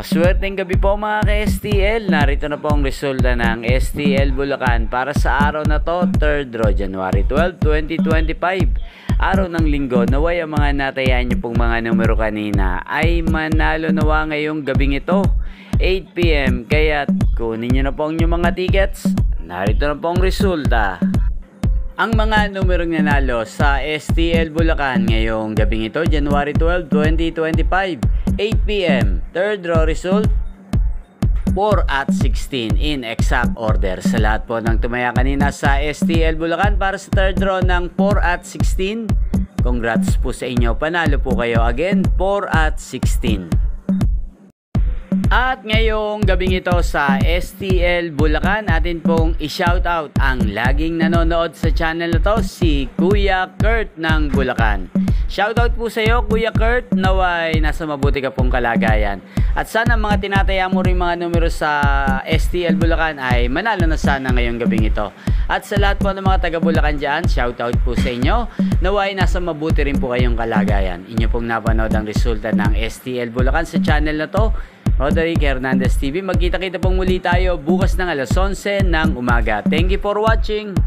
Maswerteng gabi po mga ka-STL. Narito na po ang resulta ng STL Bulacan para sa araw na to, 3rd draw, January 12, 2025. Araw ng linggo, naway ang mga natayan niyo pong mga numero kanina ay manalo nawa ngayong gabing ito, 8 PM. Kaya kunin niyo na po ang inyong mga tickets. Narito na po ang resulta. Ang mga numerong nanalo sa STL Bulacan ngayong gabing ito, January 12, 2025, 8 PM. Third draw result, 4 at 16 in exact order. Sa lahat po ng tumaya kanina sa STL Bulacan para sa third draw ng 4 at 16, congrats po sa inyo. Panalo po kayo again, 4 at 16. At ngayong gabing ito sa STL Bulacan, atin pong i-shoutout ang laging nanonood sa channel na to, si Kuya Kurt ng Bulacan. Shoutout po sa iyo, Kuya Kurt, naway nasa mabuti ka pong kalagayan. At sana mga tinataya mo rin mga numero sa STL Bulacan ay manalo na sana ngayong gabing ito. At sa lahat po ng mga taga Bulacan dyan, shoutout po sa inyo, naway nasa mabuti rin po kayong kalagayan. Inyo pong napanood ang resulta ng STL Bulacan sa channel na to, Roderick Hernandez TV. Magkita-kita pong muli tayo bukas ng alas 11 ng umaga. Thank you for watching.